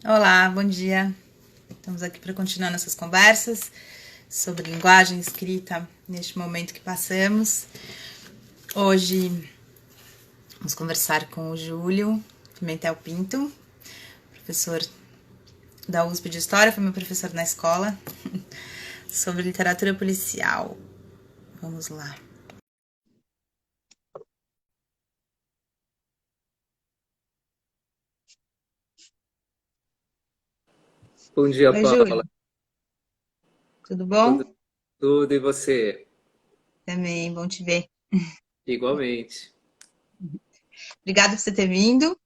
Olá, bom dia. Estamos aqui para continuar nossas conversas sobre linguagem escrita neste momento que passamos. Hoje vamos conversar com o Júlio Pimentel Pinto, professor da USP de História, foi meu professor na escola, sobre literatura policial. Vamos lá. Bom dia, Oi, Paula. Júlio. Tudo bom? Tudo e você? Também, bom te ver. Igualmente. Obrigada por você ter vindo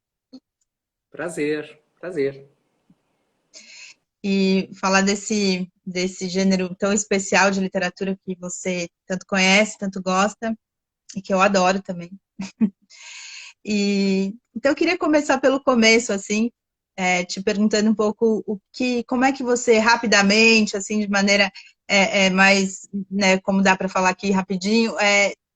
Prazer, prazer. e falar desse gênero tão especial de literatura que você tanto conhece, tanto gosta e que eu adoro também. Então eu queria começar pelo começo, assim, te perguntando um pouco como é que você rapidamente, assim, de maneira mais, né, como dá para falar aqui rapidinho,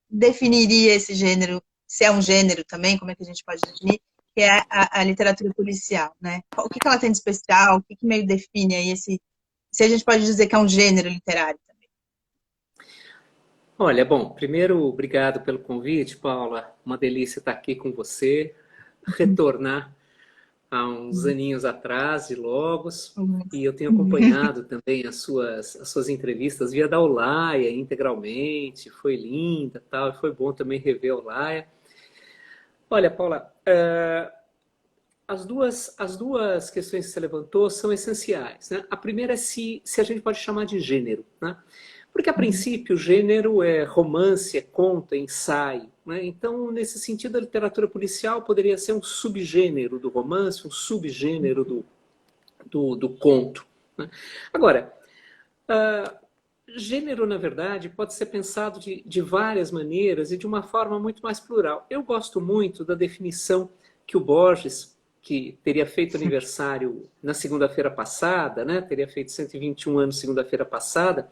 definiria esse gênero, se é um gênero também, como é que a gente pode definir, que é a literatura policial, né? O que ela tem de especial, o que meio define aí se a gente pode dizer que é um gênero literário também. Olha, bom, primeiro, obrigado pelo convite, Paula. Uma delícia estar aqui com você, retornar há uns aninhos atrás de Logos, e eu tenho acompanhado também as suas entrevistas via da Olaia integralmente, foi linda, tal, e foi bom também rever a Olaia. Olha, Paula, as duas questões que você levantou são essenciais, né? A primeira é se a gente pode chamar de gênero, né? Porque, a princípio, o gênero é romance, é conto, é ensaio, né? Então, nesse sentido, a literatura policial poderia ser um subgênero do romance, um subgênero do conto, né? Agora, gênero, na verdade, pode ser pensado de várias maneiras e de uma forma muito mais plural. Eu gosto muito da definição que o Borges, que teria feito aniversário na segunda-feira passada, né? Teria feito 121 anos segunda-feira passada,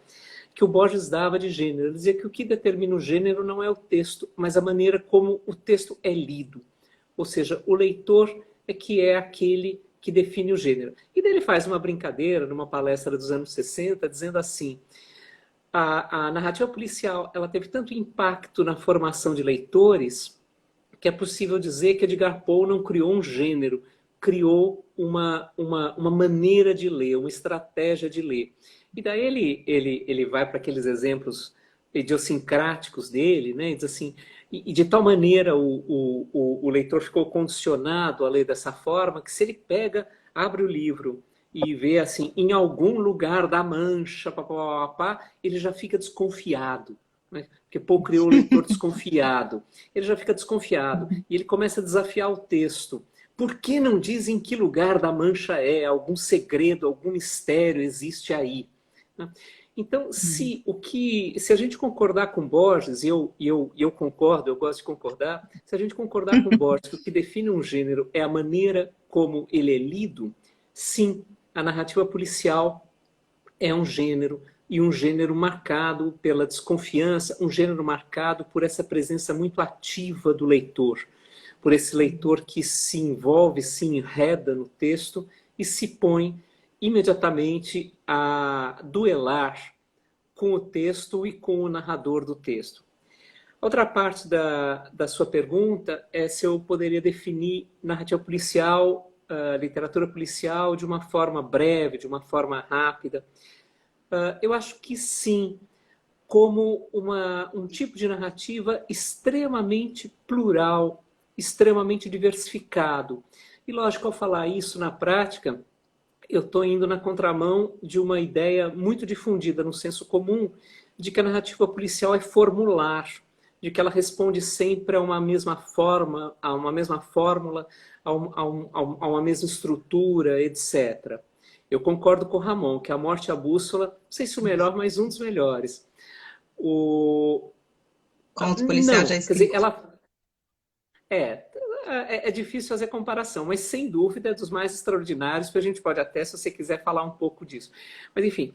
que o Borges dava de gênero. Ele dizia que o que determina o gênero não é o texto, mas a maneira como o texto é lido. Ou seja, o leitor é que é aquele que define o gênero. E daí ele faz uma brincadeira numa palestra dos anos 60, dizendo assim: a narrativa policial ela teve tanto impacto na formação de leitores que é possível dizer que Edgar Poe não criou um gênero, criou uma maneira de ler, uma estratégia de ler. E daí ele vai para aqueles exemplos idiosincráticos dele, né? E diz assim, e de tal maneira o leitor ficou condicionado a ler dessa forma, que se ele pega, abre o livro e vê assim, em algum lugar da Mancha, ele já fica desconfiado, né? Porque Poe criou o leitor desconfiado. Ele já fica desconfiado e ele começa a desafiar o texto. Por que não diz em que lugar da Mancha é? Algum segredo, algum mistério existe aí? Então, se a gente concordar com Borges, e eu concordo, eu gosto de concordar, se a gente concordar com Borges que o que define um gênero é a maneira como ele é lido, sim, a narrativa policial é um gênero, e um gênero marcado pela desconfiança, um gênero marcado por essa presença muito ativa do leitor, por esse leitor que se envolve, se enreda no texto e se põe imediatamente a duelar com o texto e com o narrador do texto. Outra parte da sua pergunta é se eu poderia definir narrativa policial, literatura policial, de uma forma breve, de uma forma rápida. Eu acho que sim, como um tipo de narrativa extremamente plural, extremamente diversificado. E lógico, ao falar isso na prática, eu estou indo na contramão de uma ideia muito difundida no senso comum de que a narrativa policial é formular, de que ela responde sempre a uma mesma forma, a uma mesma fórmula, a uma mesma estrutura, etc. Eu concordo com o Ramon, que A Morte e a Bússola, não sei se o melhor, mas um dos melhores. O... Conto policial já Não, quer dizer, escrito. ela é, é difícil fazer comparação, mas sem dúvida é dos mais extraordinários, que a gente pode até, se você quiser, falar um pouco disso. Mas enfim,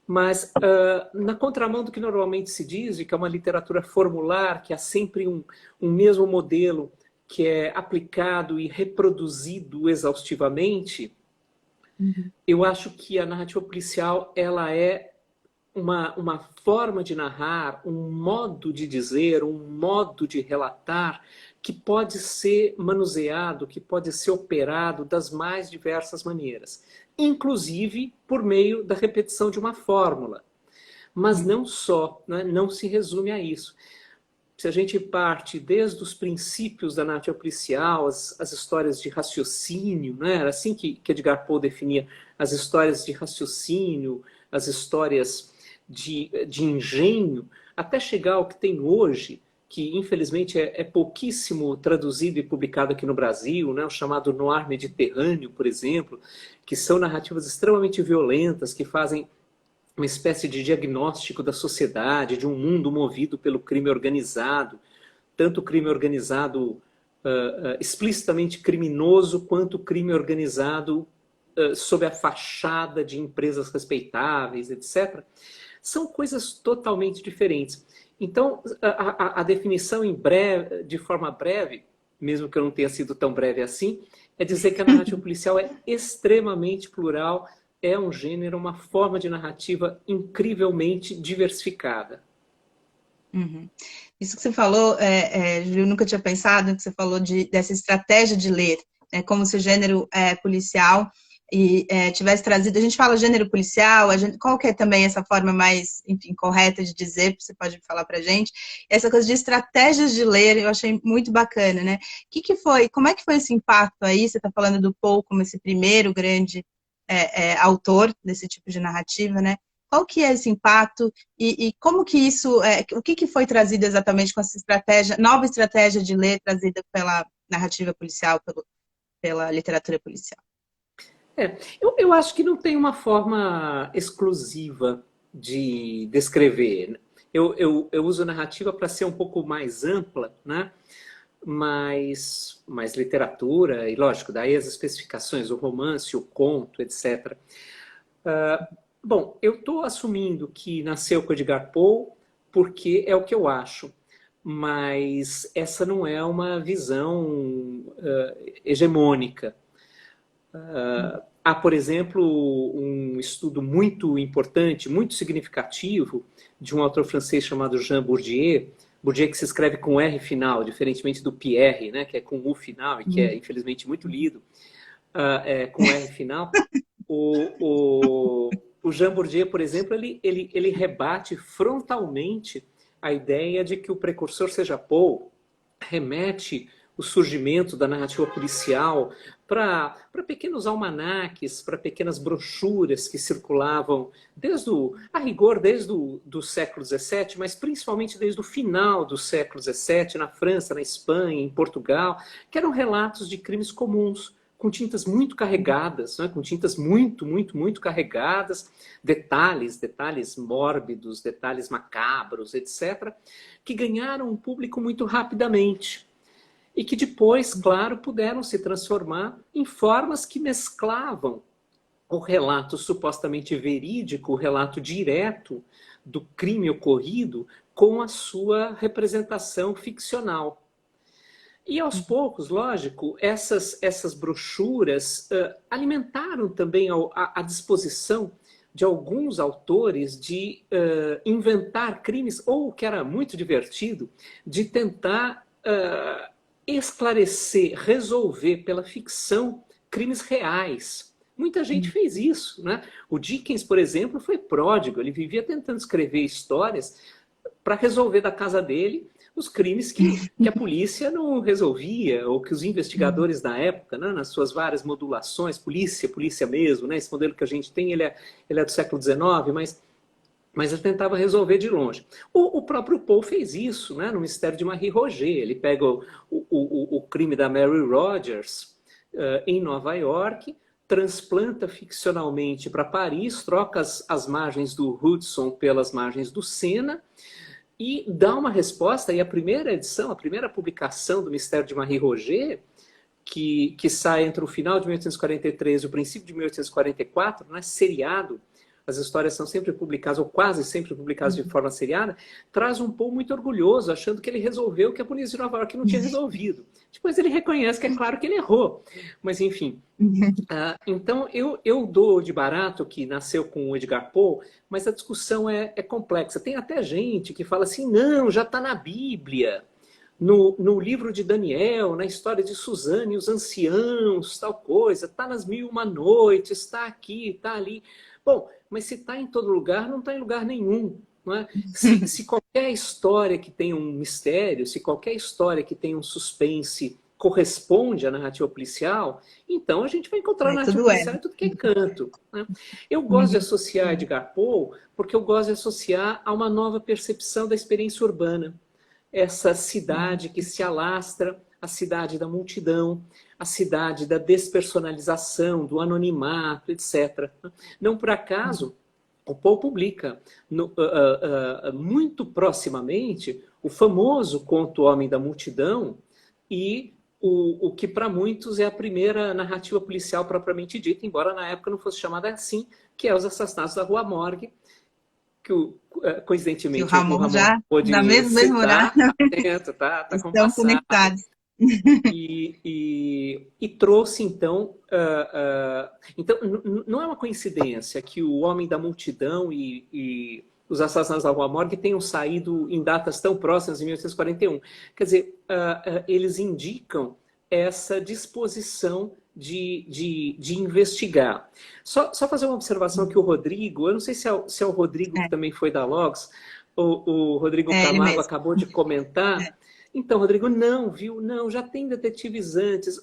Mas, na contramão do que normalmente se diz, de que é uma literatura formular, que há sempre um mesmo modelo que é aplicado e reproduzido exaustivamente, Uhum. eu acho que a narrativa policial ela é uma forma de narrar, um modo de dizer, um modo de relatar que pode ser manuseado, que pode ser operado das mais diversas maneiras, inclusive por meio da repetição de uma fórmula. Mas Uhum. não só, né? Não se resume a isso. Se a gente parte desde os princípios da narrativa policial, as histórias de raciocínio, né? Era assim que Edgar Poe definia as histórias de raciocínio, as histórias de engenho, até chegar ao que tem hoje, que infelizmente é pouquíssimo traduzido e publicado aqui no Brasil, né? O chamado noir mediterrâneo, por exemplo, que são narrativas extremamente violentas, que fazem uma espécie de diagnóstico da sociedade, de um mundo movido pelo crime organizado, tanto o crime organizado explicitamente criminoso, quanto o crime organizado sob a fachada de empresas respeitáveis, etc. São coisas totalmente diferentes. Então, a definição em breve, de forma breve, mesmo que eu não tenha sido tão breve assim, é dizer que a narrativa policial é extremamente plural, é um gênero, uma forma de narrativa incrivelmente diversificada. Uhum. Isso que você falou, Ju, eu nunca tinha pensado que você falou dessa estratégia de ler, né, como se o gênero policial tivesse trazido. A gente fala gênero policial, qual que é também essa forma mais, enfim, correta de dizer? Você pode falar para a gente. Essa coisa de estratégias de ler, eu achei muito bacana, né? Que foi? Como é que foi esse impacto aí? Você está falando do Poe como esse primeiro grande autor desse tipo de narrativa, né? Qual que é esse impacto e como que isso, o que foi trazido exatamente com essa estratégia, nova estratégia de ler trazida pela narrativa policial, pela literatura policial? Eu acho que não tem uma forma exclusiva de descrever. Eu uso narrativa para ser um pouco mais ampla, né? Mais literatura, e lógico, daí as especificações, o romance, o conto, etc. Bom, eu estou assumindo que nasceu com Edgar Poe porque é o que eu acho, mas essa não é uma visão hegemônica. Há, por exemplo, um estudo muito importante, muito significativo, de um autor francês chamado Jean Bourdieu, Bourdieu que se escreve com R final, diferentemente do Pierre, né, que é com U final e que é, infelizmente, muito lido, com R final. O Jean Bourdieu, por exemplo, ele rebate frontalmente a ideia de que o precursor seja Poe, remete o surgimento da narrativa policial para pequenos almanaques, para pequenas brochuras que circulavam a rigor, desde o século XVII, mas principalmente desde o final do século XVII, na França, na Espanha, em Portugal, que eram relatos de crimes comuns, com tintas muito carregadas, né? Com tintas muito, muito, muito carregadas, detalhes mórbidos, detalhes macabros, etc., que ganharam um público muito rapidamente e que depois, claro, puderam se transformar em formas que mesclavam o relato supostamente verídico, o relato direto do crime ocorrido, com a sua representação ficcional. E aos poucos, lógico, essas brochuras alimentaram também a disposição de alguns autores de inventar crimes, ou, o que era muito divertido, de tentar esclarecer, resolver pela ficção crimes reais. Muita gente fez isso, né? O Dickens, por exemplo, foi pródigo. Ele vivia tentando escrever histórias para resolver da casa dele os crimes que a polícia não resolvia, ou que os investigadores da época, né, nas suas várias modulações, polícia mesmo, né, esse modelo que a gente tem, ele é do século XIX, mas ele tentava resolver de longe. O próprio Poe fez isso, né, no Mistério de Marie Roget. Ele pega o crime da Mary Rogers em Nova York, transplanta ficcionalmente para Paris, troca as margens do Hudson pelas margens do Sena, e dá uma resposta, e a primeira edição, a primeira publicação do Mistério de Marie Roget, que sai entre o final de 1843 e o princípio de 1844, né, seriado as histórias são sempre publicadas, ou quase sempre publicadas de forma seriada, traz um Poe muito orgulhoso, achando que ele resolveu o que a polícia de Nova York não tinha resolvido. Depois ele reconhece que é claro que ele errou. Mas, enfim. Então, eu dou de barato que nasceu com o Edgar Poe, mas a discussão é complexa. Tem até gente que fala assim, não, já está na Bíblia. No livro de Daniel, na história de Suzane e os anciãos, tal coisa, está nas Mil e Uma Noites, está aqui, está ali. Bom, mas se está em todo lugar, não está em lugar nenhum. Não é? Se qualquer história que tenha um mistério, se qualquer história que tenha um suspense corresponde à narrativa policial, então a gente vai encontrar narrativa policial em tudo que é canto. Né? Eu gosto de associar Edgar Poe porque eu gosto de associar a uma nova percepção da experiência urbana. Essa cidade que se alastra, a cidade da multidão, a cidade da despersonalização, do anonimato, etc. Não por acaso, o Poe publica muito proximamente o famoso conto Homem da Multidão e o que para muitos é a primeira narrativa policial propriamente dita, embora na época não fosse chamada assim, que é Os Assassinatos da Rua Morgue, que coincidentemente o Ramon já pôde na mesmo horário tá estão compassado. conectados. E trouxe, então... então, não é uma coincidência que o Homem da Multidão e Os Assassinatos da Rua Morgue tenham saído em datas tão próximas, em 1841. Quer dizer, eles indicam essa disposição de investigar. Só fazer uma observação que o Rodrigo, eu não sei se é o Rodrigo que também foi da Logs, o Rodrigo Camargo acabou de comentar. Então, Rodrigo, não, viu? Não, já tem detetives antes.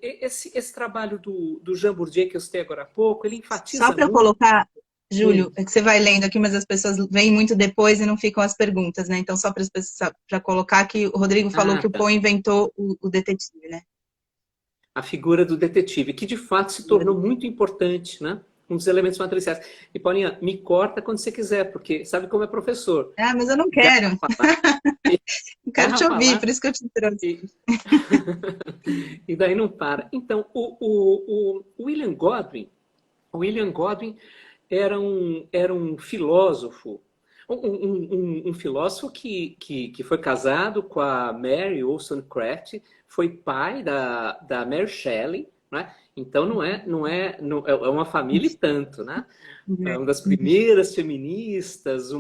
Esse trabalho do Jean Bourdieu que eu citei agora há pouco, ele enfatiza Só para colocar, Júlio, é que você vai lendo aqui, mas as pessoas vêm muito depois e não ficam as perguntas, né? Então, só para colocar que o Rodrigo falou que o Poe inventou o detetive, né? A figura do detetive, que de fato se tornou muito importante, né? Um dos elementos matriciais. E, Paulinha, me corta quando você quiser, porque sabe como é professor. Ah, mas eu não quero. Não quero te ouvir, por isso que eu te trouxe. E daí não para. Então, o William Godwin era um filósofo, um filósofo que foi casado com a Mary Wollstonecraft, foi pai da Mary Shelley, né? Então é uma família e tanto, né? É uma das primeiras feministas,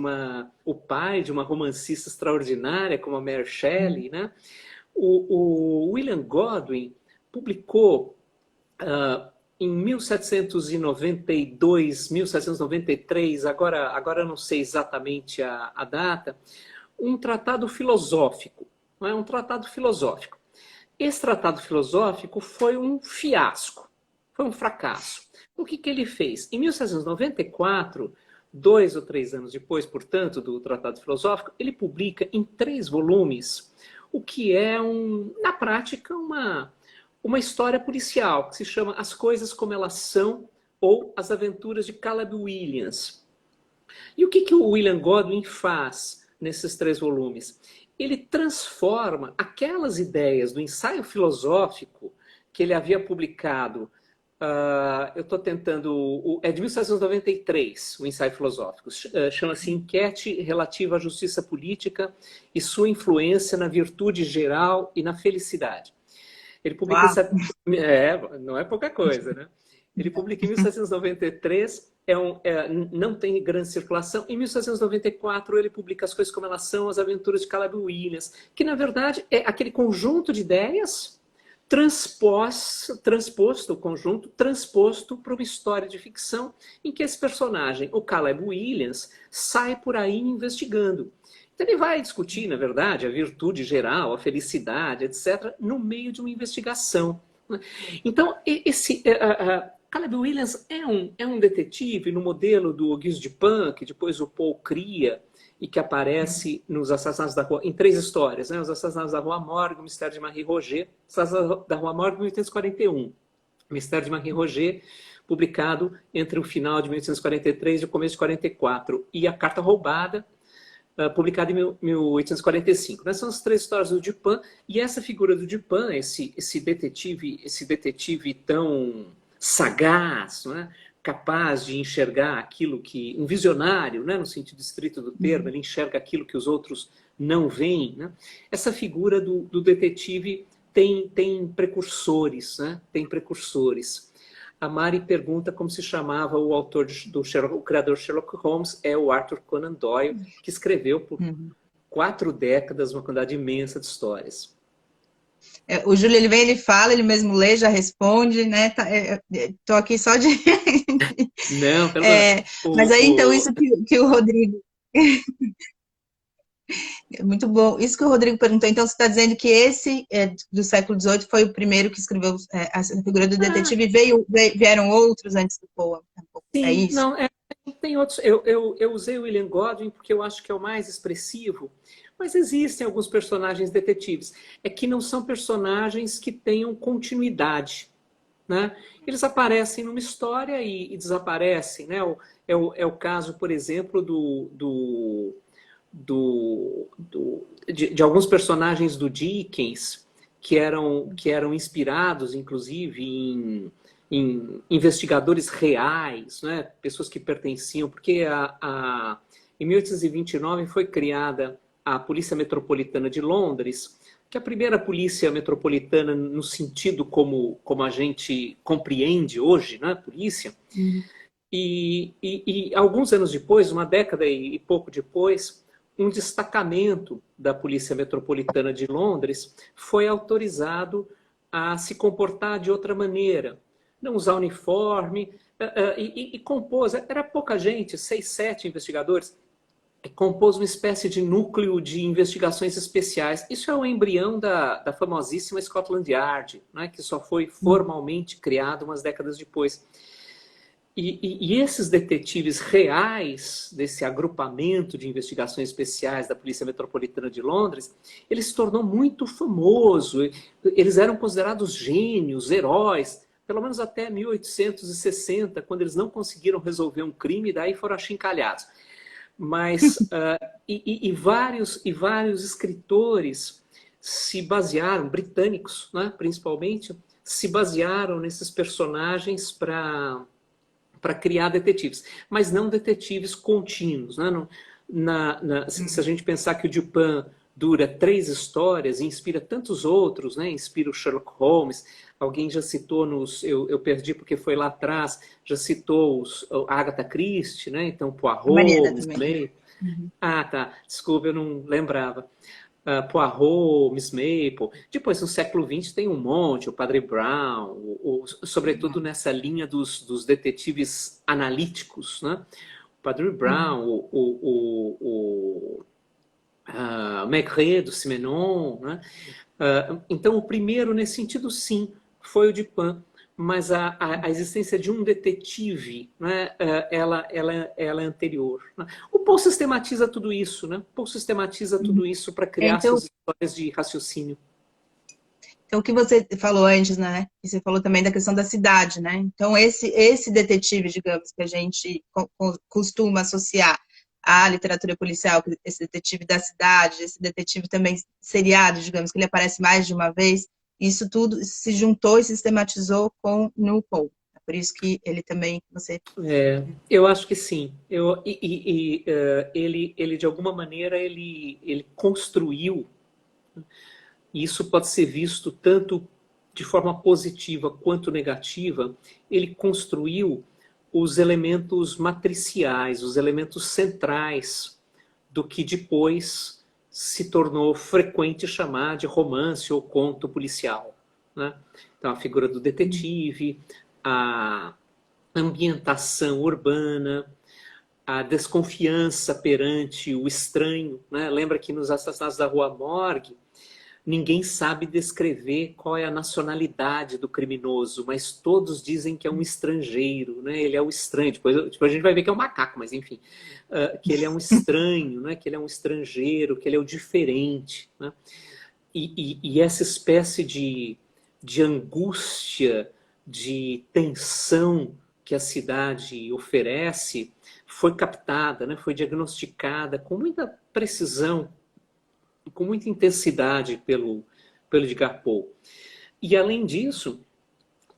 o pai de uma romancista extraordinária como a Mary Shelley, né? O William Godwin publicou em 1792, 1793, agora eu não sei exatamente a data, um tratado filosófico, não é? Um tratado filosófico. Esse tratado filosófico foi um fiasco, foi um fracasso. O que ele fez? Em 1794, 2 ou 3 anos depois, portanto, do tratado filosófico, ele publica em 3 volumes o que é, na prática, uma história policial, que se chama As Coisas Como Elas São, ou As Aventuras de Caleb Williams. E o que o William Godwin faz nesses 3 volumes? Ele transforma aquelas ideias do ensaio filosófico que ele havia publicado, eu estou tentando, é de 1793, o ensaio filosófico, chama-se Enquete Relativa à Justiça Política e Sua Influência na Virtude Geral e na Felicidade. Ele publica não é pouca coisa, né? Ele publica em 1793, não tem grande circulação. Em 1794, ele publica As Coisas Como Elas São, As Aventuras de Caleb Williams, que, na verdade, é aquele conjunto de ideias transposto para uma história de ficção em que esse personagem, o Caleb Williams, sai por aí investigando. Então ele vai discutir, na verdade, a virtude geral, a felicidade, etc., no meio de uma investigação. Então, Caleb Williams é um detetive no modelo do Auguste Dupin, que depois o Poe cria e que aparece nos Assassinatos da Rua, em 3 histórias, né? Os Assassinatos da Rua Morgue, O Mistério de Marie Roget, Assassinatos da Rua Morgue, 1841, O Mistério de Marie Roget, publicado entre o final de 1843 e o começo de 44, e A Carta Roubada, publicada em 1845. Essas são as 3 histórias do Dupin, e essa figura do Dupin, esse detetive tão sagaz, não é? capaz de enxergar aquilo que... Um visionário, né, no sentido estrito do termo, ele enxerga aquilo que os outros não veem. Né? Essa figura do detetive tem precursores, né? Tem precursores. A Mari pergunta como se chamava o autor do Sherlock, o criador de Sherlock Holmes, é o Arthur Conan Doyle, que escreveu por 4 décadas uma quantidade imensa de histórias. O Júlio, ele vem, ele fala, ele mesmo lê, já responde, né? Tô aqui só de... Não, perdão. Mas aí, então, isso que o Rodrigo... Muito bom. Isso que o Rodrigo perguntou, então você está dizendo que esse do século XVIII foi o primeiro que escreveu essa figura do detetive, e vieram outros antes do Poe. É Sim, isso? não, tem outros. Eu usei o William Godwin porque eu acho que é o mais expressivo, mas existem alguns personagens detetives. É que não são personagens que tenham continuidade. Né? Eles aparecem numa história e desaparecem. Né? É o caso, por exemplo, de alguns personagens do Dickens que eram inspirados, inclusive, em investigadores reais, né? Pessoas que pertenciam, porque em 1829 foi criada a Polícia Metropolitana de Londres, que é a primeira polícia metropolitana no sentido como a gente compreende hoje, né? Polícia. E alguns anos depois, uma década e pouco depois, um destacamento da Polícia Metropolitana de Londres foi autorizado a se comportar de outra maneira, não usar uniforme, e compôs, era pouca gente, 6, 7 investigadores, compôs uma espécie de núcleo de investigações especiais. Isso é o embrião da famosíssima Scotland Yard, né, que só foi formalmente criado umas décadas depois. E esses detetives reais desse agrupamento de investigações especiais da Polícia Metropolitana de Londres, ele se tornou muito famoso. Eles eram considerados gênios, heróis, pelo menos até 1860, quando eles não conseguiram resolver um crime, daí foram achincalhados. Mas vários escritores se basearam, britânicos, né, principalmente, se basearam nesses personagens para criar detetives, mas não detetives contínuos. Né? Se a gente pensar que o Dupin dura 3 histórias e inspira tantos outros, né? Inspira o Sherlock Holmes, alguém já citou eu perdi porque foi lá atrás, já citou a Agatha Christie, né? Então Poirot, Miss Maple. Ah, tá, desculpa, eu não lembrava. Poirot, Miss Maple. Depois, no século XX, tem um monte, o Padre Brown, sobretudo nessa linha dos detetives analíticos, né? O Padre Brown, o Maigret, do Simenon, né? Então, o primeiro, nesse sentido, sim, foi o Dupin, mas a existência de um detetive, né, ela é anterior. Né? O Poe sistematiza tudo isso, né? Poe sistematiza tudo isso para criar Então, suas histórias de raciocínio. então, o que você falou antes, né? E você falou também da questão da cidade, né? Então, esse detetive, digamos, que a gente costuma associar à literatura policial, esse detetive da cidade, esse detetive também seriado, digamos, que ele aparece mais de uma vez, isso tudo se juntou e sistematizou no Poe. É por isso que ele também, Eu acho que sim. Ele, de alguma maneira, ele construiu. E isso pode ser visto tanto de forma positiva quanto negativa. Ele construiu os elementos matriciais, os elementos centrais do que depois se tornou frequente chamar de romance ou conto policial. Né? Então, a figura do detetive, a ambientação urbana, a desconfiança perante o estranho. Né? Lembra que nos Assassinatos da Rua Morgue, ninguém sabe descrever qual é a nacionalidade do criminoso, mas todos dizem que é um estrangeiro, né? Ele é o estranho. Depois a gente vai ver que é um macaco, mas enfim, que ele é um estranho, né? Que ele é um estrangeiro, que ele é o diferente. Né? E essa espécie de angústia, de tensão que a cidade oferece foi captada, né? Foi diagnosticada com muita precisão, com muita intensidade pelo Edgar Poe. E, além disso,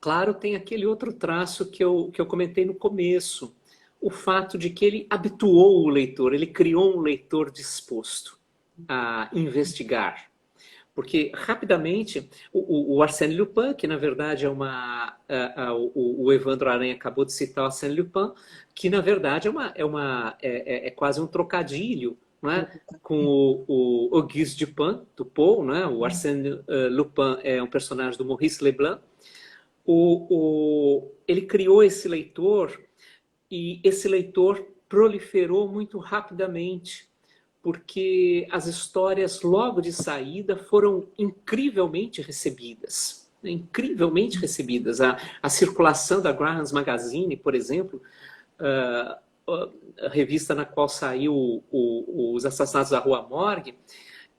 claro, tem aquele outro traço que eu comentei no começo, o fato de que ele habituou o leitor, ele criou um leitor disposto a investigar. Porque, rapidamente, o Arsène Lupin, que na verdade é uma... o Evandro Aranha acabou de citar o Arsène Lupin, que na verdade é quase um trocadilho, não é? Com o Auguste Dupin, do Poe, não é? O Arsène Lupin é um personagem do Maurice Leblanc. Ele criou esse leitor e esse leitor proliferou muito rapidamente, porque as histórias logo de saída foram incrivelmente recebidas. Né? Incrivelmente recebidas. A circulação da Graham's Magazine, por exemplo, a revista na qual saiu os Assassinatos da Rua Morgue,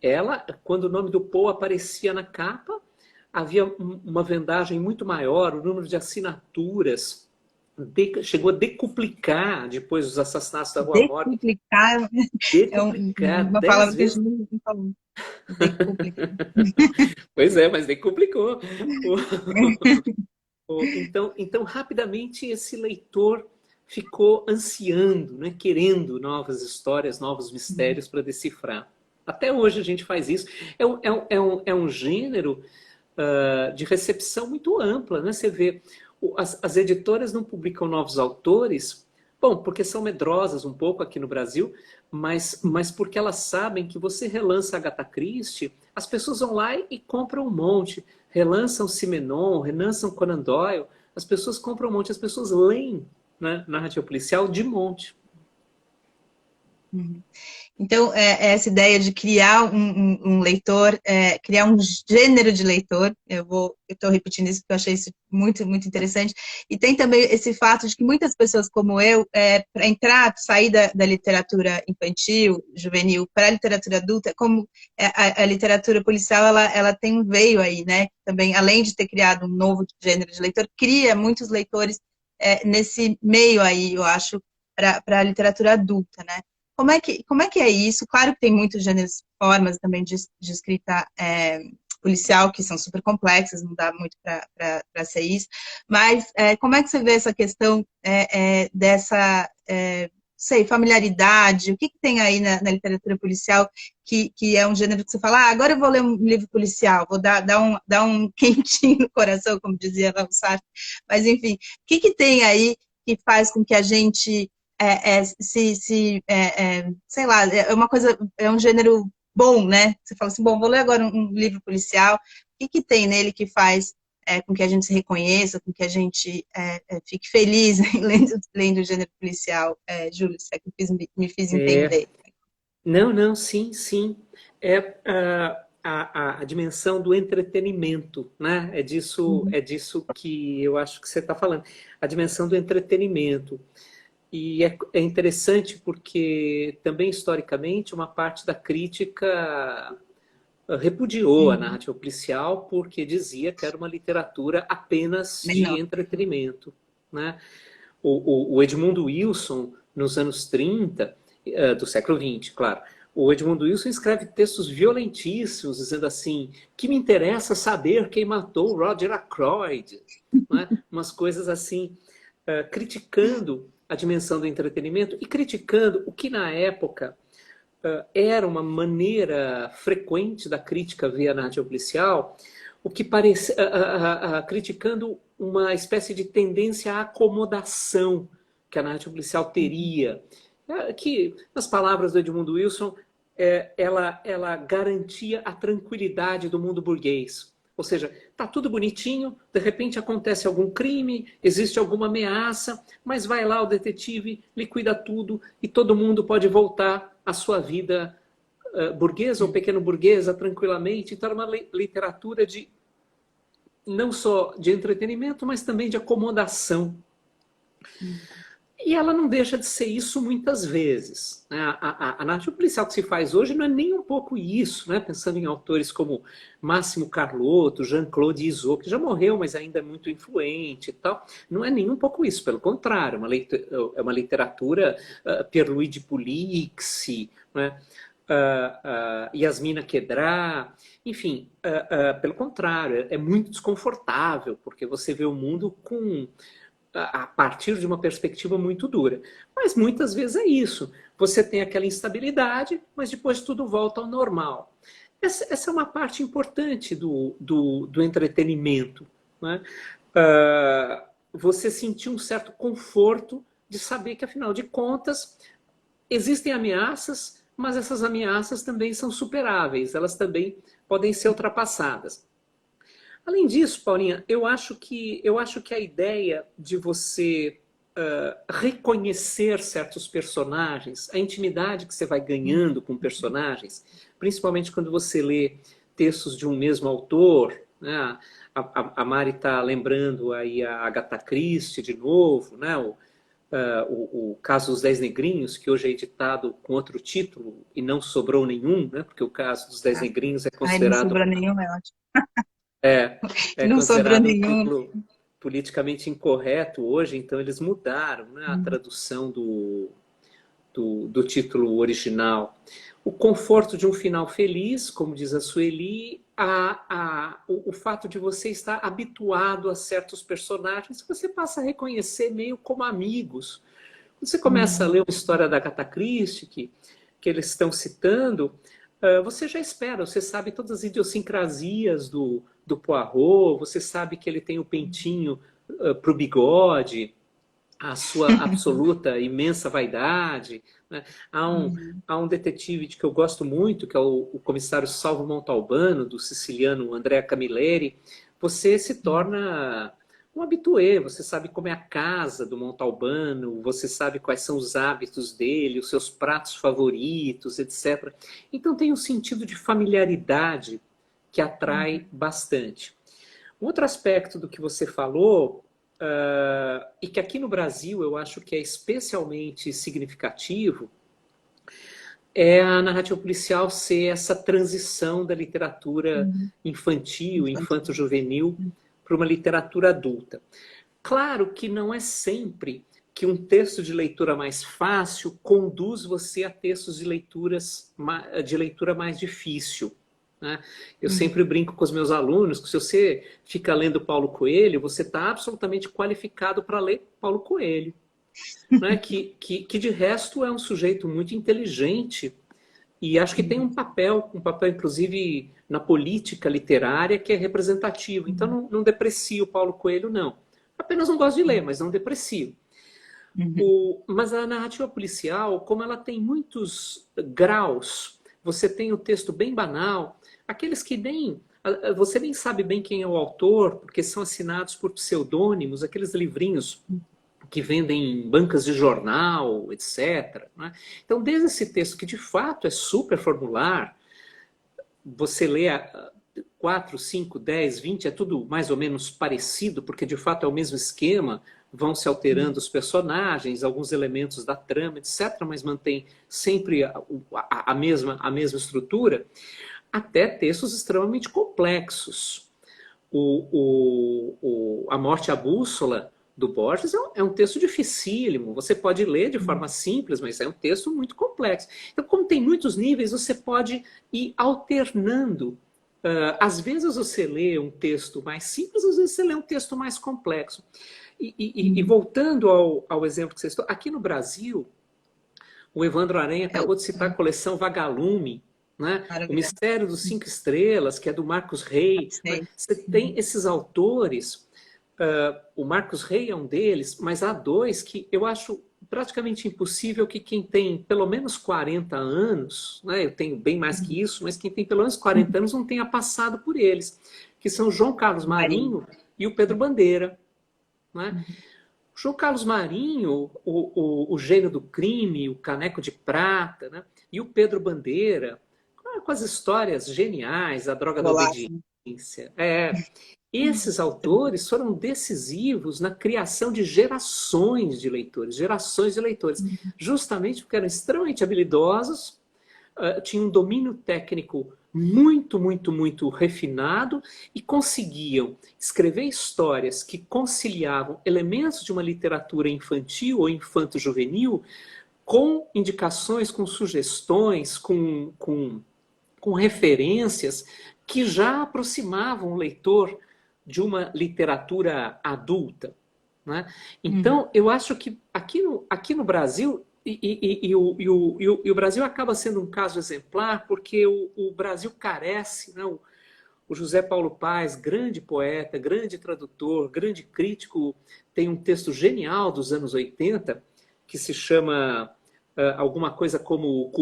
ela, quando o nome do Poe aparecia na capa, havia uma vendagem muito maior, o número de assinaturas chegou a decuplicar depois dos Assassinatos da Rua Morgue. Decuplicar é Decuplicar uma 10 palavra que a vezes. gente não falou. Decuplicar. Pois é, mas decuplicou. Então, rapidamente, esse leitor ficou ansiando, né, querendo novas histórias, novos mistérios para decifrar. Até hoje a gente faz isso. É um gênero de recepção muito ampla. Né? Você vê, as editoras não publicam novos autores, bom, porque são medrosas um pouco aqui no Brasil, mas porque elas sabem que você relança Agatha Christie, as pessoas vão lá e compram um monte. Relançam Simenon, relançam Conan Doyle, as pessoas compram um monte, as pessoas leem, né, narrativa policial de monte. Então, essa ideia de criar um leitor, criar um gênero de leitor, eu estou repetindo isso porque eu achei isso muito, muito interessante, e tem também esse fato de que muitas pessoas como eu, para sair da literatura infantil, juvenil, para a literatura adulta, como a literatura policial, ela tem um veio aí, né, também, além de ter criado um novo gênero de leitor, cria muitos leitores nesse meio aí, eu acho, para a literatura adulta, né? Como é que é isso? Claro que tem muitos gêneros, formas também de escrita policial que são super complexas, não dá muito para ser isso, mas como é que você vê essa questão dessa, sei, familiaridade? O que tem aí na literatura policial que é um gênero que você fala, agora eu vou ler um livro policial, vou dar um quentinho no coração, como dizia lá o Sartre, mas enfim, o que tem aí que faz com que a gente sei lá, é uma coisa, é um gênero bom, né? Você fala assim, bom, vou ler agora um livro policial, o que tem nele que faz com que a gente se reconheça, com que a gente fique feliz lendo o gênero policial? Júlio, se é que me fiz entender. Não, sim, sim. É a dimensão do entretenimento, né? É disso que eu acho que você está falando. A dimensão do entretenimento. E é interessante porque também, historicamente, uma parte da crítica repudiou a narrativa policial porque dizia que era uma literatura apenas de entretenimento. Né? O Edmund Wilson, nos anos 30, do século XX, claro, o Edmund Wilson escreve textos violentíssimos, dizendo assim, que me interessa saber quem matou Roger Ackroyd. Né? Umas coisas assim, criticando a dimensão do entretenimento e criticando o que na época era uma maneira frequente da crítica via narrativa policial, o que parecia criticando uma espécie de tendência à acomodação que a narrativa policial teria, que nas palavras do Edmund Wilson ela garantia a tranquilidade do mundo burguês. Ou seja, está tudo bonitinho, de repente acontece algum crime, existe alguma ameaça, mas vai lá o detetive, liquida tudo e todo mundo pode voltar à sua vida burguesa ou pequeno burguesa tranquilamente. Então, é uma literatura não só de entretenimento, mas também de acomodação. E ela não deixa de ser isso muitas vezes. A narrativa policial que se faz hoje não é nem um pouco isso, né? Pensando em autores como Máximo Carlotto, Jean-Claude Izzo, que já morreu, mas ainda é muito influente e tal. Não é nem um pouco isso, pelo contrário, é uma literatura Pierre-Louis de Pulixi, né? Yasmina Kedra, enfim, pelo contrário, é muito desconfortável, porque você vê o mundo a partir de uma perspectiva muito dura. Mas muitas vezes é isso. Você tem aquela instabilidade, mas depois tudo volta ao normal. Essa é uma parte importante do entretenimento, né? Você sentir um certo conforto de saber que, afinal de contas, existem ameaças, mas essas ameaças também são superáveis, elas também podem ser ultrapassadas. Além disso, Paulinha, eu acho que a ideia de você reconhecer certos personagens, a intimidade que você vai ganhando com personagens, principalmente quando você lê textos de um mesmo autor, né? A Mari está lembrando aí a Agatha Christie de novo, né? O caso dos Dez Negrinhos, que hoje é editado com outro título e não sobrou nenhum, né? Porque o caso dos Dez Negrinhos é Ai, não considerado sobrou nenhum, é ótimo. é Não sobrou considerado um nenhum. título politicamente incorreto hoje, então eles mudaram, né, a Uhum. tradução do título original. O conforto de um final feliz, como diz a Sueli, o fato de você estar habituado a certos personagens que você passa a reconhecer meio como amigos. Quando você começa a ler uma história da Agatha Christie, que eles estão citando, você já espera, você sabe todas as idiosincrasias do Poirot, você sabe que ele tem o pentinho para o bigode, a sua absoluta, imensa vaidade, né? Uhum. Há um detetive que eu gosto muito, que é o comissário Salvo Montalbano, do siciliano Andrea Camilleri. Você se torna um habitué, você sabe como é a casa do Montalbano, você sabe quais são os hábitos dele, os seus pratos favoritos, etc. Então tem um sentido de familiaridade que atrai bastante. Um outro aspecto do que você falou, e que aqui no Brasil eu acho que é especialmente significativo, é a narrativa policial ser essa transição da literatura Uhum. infantil, Infantil. infanto-juvenil, para uma literatura adulta. Claro que não é sempre que um texto de leitura mais fácil conduz você a textos de leitura mais difícil, né? Eu sempre brinco com os meus alunos que se você fica lendo Paulo Coelho, você está absolutamente qualificado para ler Paulo Coelho, né? Que de resto é um sujeito muito inteligente e acho que tem um papel inclusive na política literária que é representativo. Então não deprecio o Paulo Coelho, não. Apenas não gosto de ler, mas não deprecio. Uhum. Mas a narrativa policial, como ela tem muitos graus, você tem o texto bem banal, aqueles que nem você nem sabe bem quem é o autor, porque são assinados por pseudônimos, aqueles livrinhos que vendem em bancas de jornal, etc. Né? Então, desde esse texto que de fato é super formular, você lê 4, 5, 10, 20, é tudo mais ou menos parecido, porque de fato é o mesmo esquema, vão se alterando os personagens, alguns elementos da trama, etc., mas mantém sempre a mesma estrutura, até textos extremamente complexos. A Morte à Bússola, do Borges, é um texto dificílimo. Você pode ler de forma simples, mas é um texto muito complexo. Então, como tem muitos níveis, você pode ir alternando. Às vezes você lê um texto mais simples, às vezes você lê um texto mais complexo. E voltando ao exemplo que você citou, aqui no Brasil, o Evandro Aranha acabou de citar a coleção Vagalume, né? O Maravilhoso. Mistério dos Cinco Estrelas, que é do Marcos Rey. Né? Sei. Você tem esses autores, o Marcos Rey é um deles, mas há dois que eu acho praticamente impossível que quem tem pelo menos 40 anos, né? Eu tenho bem mais que isso, mas quem tem pelo menos 40 anos não tenha passado por eles, que são João Carlos Marinho. Marinho e o Pedro Bandeira. Né? João Carlos Marinho, o gênio do crime, o caneco de prata, né? E o Pedro Bandeira, com as histórias geniais, a droga da Golaço. obediência. Esses autores foram decisivos na criação de gerações de leitores, justamente porque eram extremamente habilidosos, tinham um domínio técnico muito refinado e conseguiam escrever histórias que conciliavam elementos de uma literatura infantil ou infanto-juvenil com indicações, com sugestões, com referências que já aproximavam o leitor de uma literatura adulta, né? Então, eu acho que aqui no Brasil, o Brasil acaba sendo um caso exemplar porque o Brasil carece, né? O José Paulo Paes, grande poeta, grande tradutor, grande crítico, tem um texto genial dos anos 80 que se chama alguma coisa como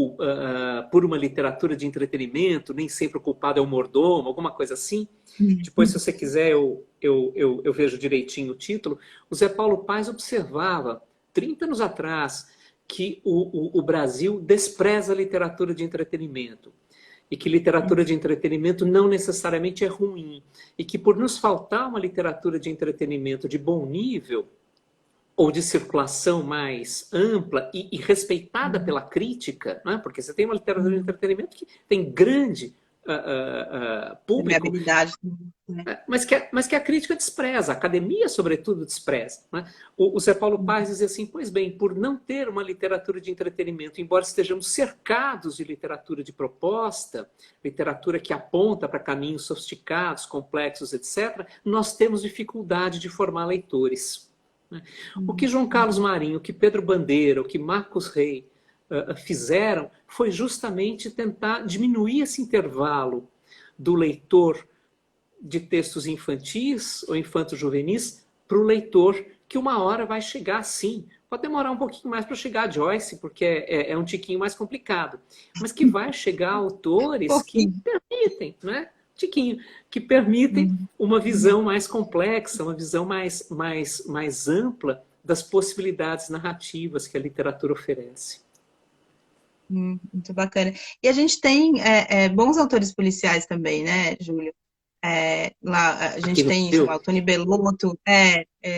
por uma literatura de entretenimento, nem sempre o culpado é o mordomo, alguma coisa assim. Depois, se você quiser, eu vejo direitinho o título. O Zé Paulo Paes observava, 30 anos atrás, que o Brasil despreza a literatura de entretenimento. E que literatura de entretenimento não necessariamente é ruim. E que por nos faltar uma literatura de entretenimento de bom nível, ou de circulação mais ampla e respeitada pela crítica, né? Porque você tem uma literatura de entretenimento que tem grande público, né? mas que a crítica despreza, a academia, sobretudo, despreza. Né? O Zé Paulo Paes dizia assim, pois bem, por não ter uma literatura de entretenimento, embora estejamos cercados de literatura de proposta, literatura que aponta para caminhos sofisticados, complexos, etc., nós temos dificuldade de formar leitores. O que João Carlos Marinho, o que Pedro Bandeira, o que Marcos Rey fizeram foi justamente tentar diminuir esse intervalo do leitor de textos infantis ou infanto-juvenis para o leitor que uma hora vai chegar, sim. Pode demorar um pouquinho mais para chegar a Joyce, porque é um tiquinho mais complicado, mas que vai chegar a autores que permitem, né? Tiquinho, que permitem uma visão mais complexa, uma visão mais ampla das possibilidades narrativas que a literatura oferece. Muito bacana. E a gente tem bons autores policiais também, né, Júlio? Lá a gente tem, sei lá, o Tony Bellotto,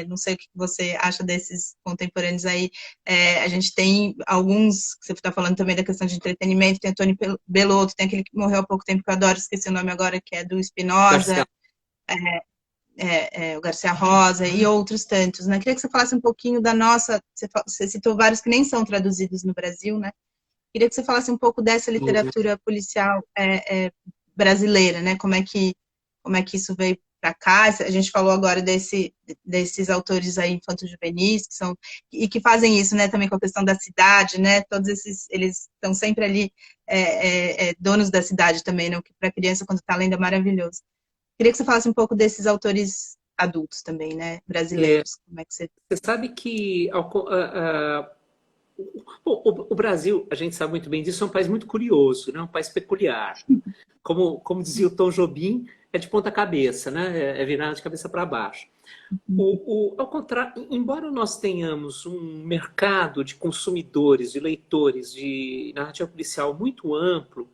não sei o que você acha desses contemporâneos aí. A gente tem alguns, que você está falando também da questão de entretenimento, tem o Tony Bellotto, tem aquele que morreu há pouco tempo, que eu adoro, esqueci o nome agora, que é do Spinoza, o Garcia Rosa e outros tantos, né? Queria que você falasse um pouquinho da nossa, você citou vários que nem são traduzidos no Brasil, né? Queria que você falasse um pouco dessa literatura policial brasileira, né? Como é que isso veio para cá? A gente falou agora desses autores aí infanto-juvenis que fazem isso, né? Também com a questão da cidade, né? Todos eles estão sempre ali donos da cidade também, né? O que para a criança quando está lendo é maravilhoso. Queria que você falasse um pouco desses autores adultos também, né? Brasileiros. Como é que você sabe que o Brasil, a gente sabe muito bem disso, é um país muito curioso, né? Um país peculiar. Como dizia o Tom Jobim, é de ponta cabeça, né? É virado de cabeça para baixo. Ao contrário, embora nós tenhamos um mercado de consumidores, de leitores de narrativa policial muito amplo,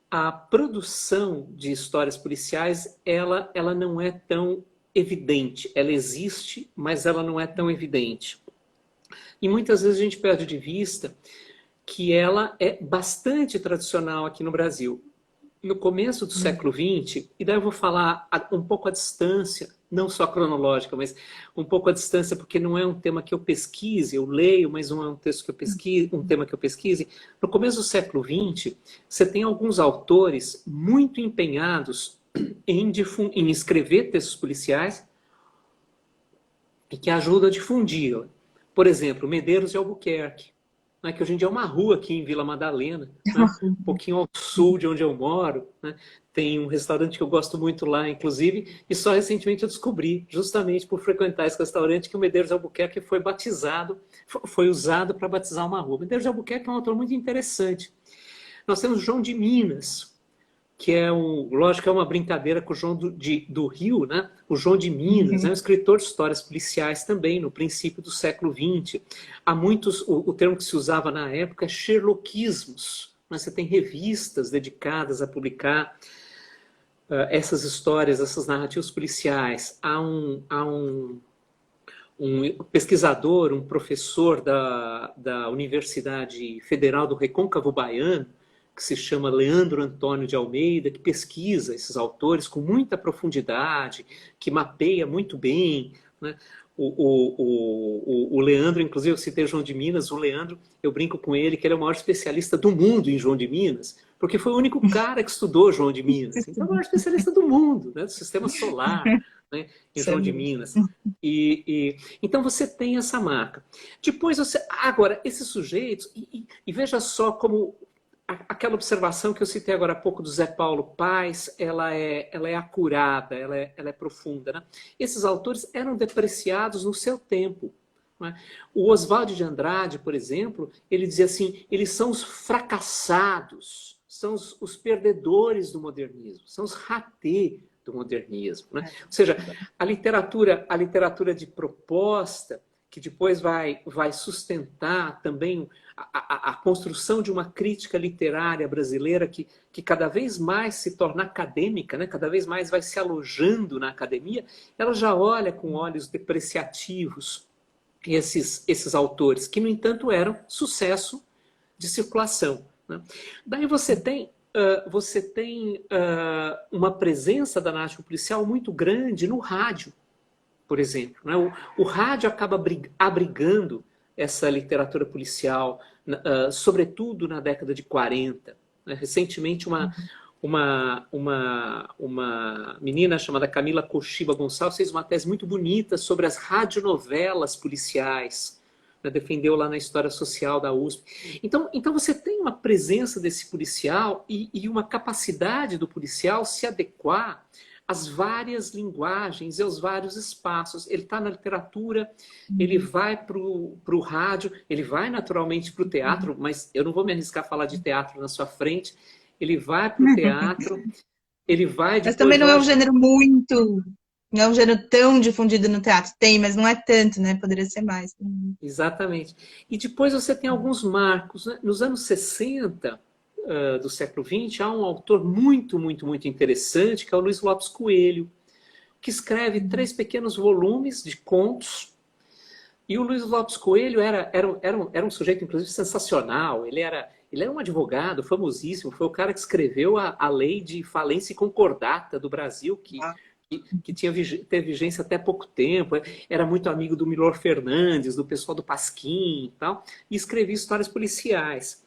a produção de histórias policiais, ela não é tão evidente. Ela existe, mas ela não é tão evidente. E muitas vezes a gente perde de vista que ela é bastante tradicional aqui no Brasil. No começo do século XX, e daí eu vou falar um pouco à distância, não só cronológica, mas um pouco à distância, porque não é um tema que eu pesquise, eu leio, mas não é um texto que eu pesquise, um tema que eu pesquise. No começo do século XX, você tem alguns autores muito empenhados em escrever textos policiais e que ajudam a difundi-la. Por exemplo, Medeiros de Albuquerque, né, que hoje em dia é uma rua aqui em Vila Madalena, né, um pouquinho ao sul de onde eu moro. Né, tem um restaurante que eu gosto muito lá, inclusive, e só recentemente eu descobri, justamente por frequentar esse restaurante, que o Medeiros de Albuquerque foi usado para batizar uma rua. Medeiros de Albuquerque é um autor muito interessante. Nós temos João de Minas, que lógico, é uma brincadeira com o João do Rio, né? O João de Minas é um escritor de histórias policiais também, no princípio do século XX. Há muitos, o termo que se usava na época é sherlockismos. Mas você tem revistas dedicadas a publicar essas histórias, essas narrativas policiais. Há um pesquisador, um professor da Universidade Federal do Recôncavo Baiano, que se chama Leandro Antônio de Almeida, que pesquisa esses autores com muita profundidade, que mapeia muito bem, né, o Leandro, inclusive eu citei o João de Minas, o Leandro, eu brinco com ele que ele é o maior especialista do mundo em João de Minas, porque foi o único cara que estudou João de Minas. Então é o maior especialista do mundo, né, do sistema solar, né, em João de Minas. Então você tem essa marca. Depois você... Agora, esses sujeitos, e veja só como aquela observação que eu citei agora há pouco do Zé Paulo Paes, ela é acurada, ela é profunda. Né? Esses autores eram depreciados no seu tempo. Né? O Oswald de Andrade, por exemplo, ele dizia assim, eles são os fracassados, são os perdedores do modernismo, são os ratés do modernismo. Né? Ou seja, a literatura de proposta, que depois vai sustentar também a construção de uma crítica literária brasileira que cada vez mais se torna acadêmica, né? Cada vez mais vai se alojando na academia, ela já olha com olhos depreciativos esses autores, que, no entanto, eram sucesso de circulação. Né? Daí você tem uma presença da narrativa policial muito grande no rádio, por exemplo. Né? O rádio acaba abrigando essa literatura policial, sobretudo na década de 40. Né? Recentemente, uma menina chamada Camila Koshiba Gonçalves fez uma tese muito bonita sobre as radionovelas policiais. Né? Defendeu lá na História Social da USP. Então você tem uma presença desse policial e uma capacidade do policial se adequar as várias linguagens e aos vários espaços. Ele está na literatura, ele vai para o rádio, ele vai naturalmente para o teatro, mas eu não vou me arriscar a falar de teatro na sua frente. Ele vai para o teatro, ele vai... Mas também não é um gênero não é um gênero tão difundido no teatro. Tem, mas não é tanto, né? Poderia ser mais. Exatamente. E depois você tem alguns marcos. Né? Nos anos 60... do século XX, há um autor muito interessante, que é o Luiz Lopes Coelho, que escreve 3 pequenos volumes de contos. E o Luiz Lopes Coelho era um sujeito, inclusive, sensacional. Ele era um advogado famosíssimo, foi o cara que escreveu a lei de falência e concordata do Brasil, que teve vigência até pouco tempo. Era muito amigo do Milor Fernandes, do pessoal do Pasquim e tal, e escrevia histórias policiais.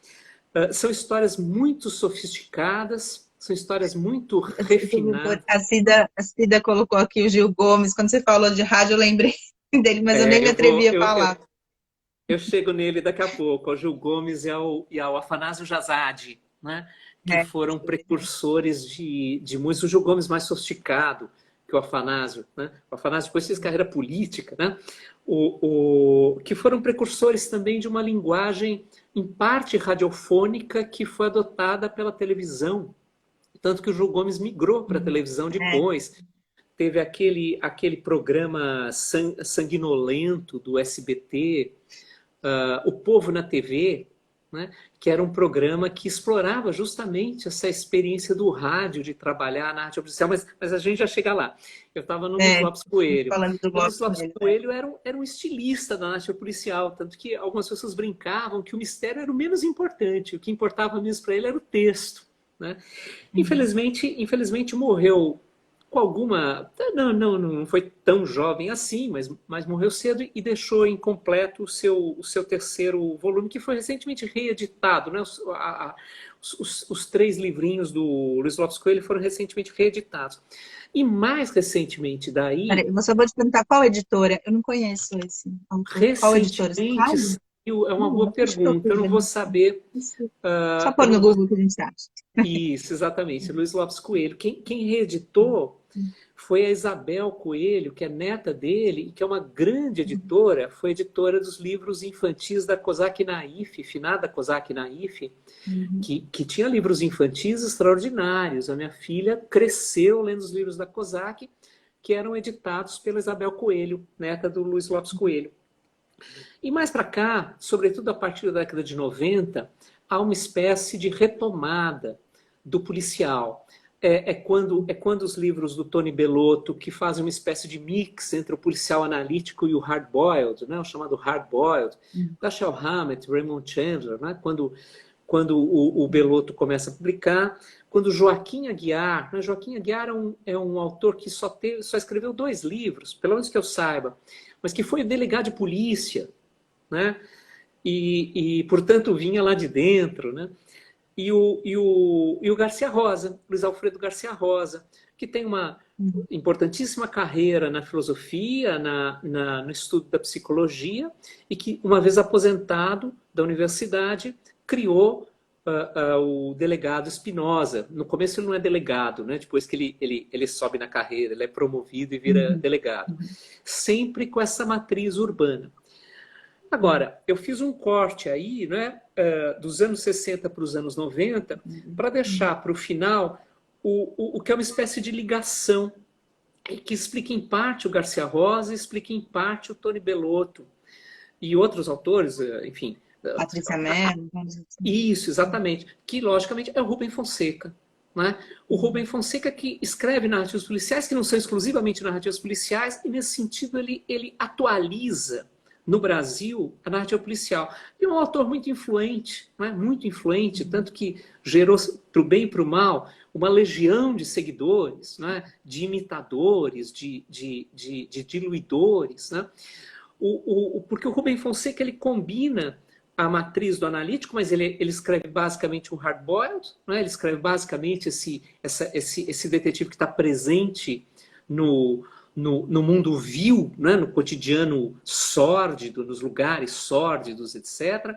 São histórias muito sofisticadas, são histórias muito refinadas. A Cida colocou aqui o Gil Gomes. Quando você falou de rádio, eu lembrei dele, mas eu nem me atrevi a falar. Eu chego nele daqui a pouco, ao Gil Gomes e ao Afanásio Jazade, né? Que foram precursores de muitos. O Gil Gomes mais sofisticado que o Afanásio. Né? O Afanásio depois fez carreira política, né? Que foram precursores também de uma linguagem, em parte radiofônica, que foi adotada pela televisão. Tanto que o Gil Gomes migrou para a televisão depois. Teve aquele programa sanguinolento do SBT, O Povo na TV, né? Que era um programa que explorava justamente essa experiência do rádio, de trabalhar na arte policial, mas a gente já chega lá. Eu estava no Luiz Lopes Coelho. O Luiz Lopes Coelho era um estilista da arte policial, tanto que algumas pessoas brincavam que o mistério era o menos importante, o que importava mesmo para ele era o texto. Né? Infelizmente morreu com alguma... Não foi tão jovem assim, mas morreu cedo e deixou incompleto o seu terceiro volume, que foi recentemente reeditado. Né? Os 3 livrinhos do Luiz Lopes Coelho foram recentemente reeditados. E mais recentemente daí... Peraí, eu só vou te perguntar qual editora? Eu não conheço esse. Qual editora? Recentemente é uma boa pergunta, eu não vou saber... Só pôr no Google que a gente acha. Isso, exatamente, Luiz Lopes Coelho. Quem reeditou foi a Isabel Coelho, que é neta dele, e que é uma grande editora, foi editora dos livros infantis da Kozak Naif, finada Kozak Naif, que tinha livros infantis extraordinários. A minha filha cresceu lendo os livros da Kozak, que eram editados pela Isabel Coelho, neta do Luiz Lopes Coelho. E mais para cá, sobretudo a partir da década de 90, há uma espécie de retomada do policial. É quando os livros do Tony Bellotto, que fazem uma espécie de mix entre o policial analítico e o hard-boiled, né, o chamado hard-boiled, Dashiell Hammett, Raymond Chandler, né, quando o Bellotto começa a publicar, quando Joaquim Aguiar, né? Joaquim Aguiar é um autor que só escreveu 2 livros, pelo menos que eu saiba, mas que foi delegado de polícia, né? Portanto, vinha lá de dentro, né? E o Garcia Rosa, Luiz Alfredo Garcia Rosa, que tem uma importantíssima carreira na filosofia, no estudo da psicologia, e que, uma vez aposentado da universidade, criou o delegado Spinoza. No começo ele não é delegado, né? Depois que ele sobe na carreira, ele é promovido e vira delegado. Sempre com essa matriz urbana. Agora, eu fiz um corte aí, né, dos anos 60 para os anos 90, para deixar para o final o que é uma espécie de ligação, que explica em parte o Garcia Rosa, explica em parte o Tony Bellotto e outros autores, enfim. Patrícia Mello. Isso, exatamente. Que, logicamente, é o Rubem Fonseca. Né? O Rubem Fonseca que escreve narrativas policiais, que não são exclusivamente narrativas policiais, e, nesse sentido, ele atualiza no Brasil a narrativa policial. E é um autor muito influente, né? Muito influente, tanto que gerou, para o bem e para o mal, uma legião de seguidores, né? De imitadores, de diluidores. Né? Porque o Rubem Fonseca ele combina a matriz do analítico, mas ele escreve basicamente um hard-boiled, né? Ele escreve basicamente esse detetive que está presente no mundo vil, né? No cotidiano sórdido, nos lugares sórdidos, etc.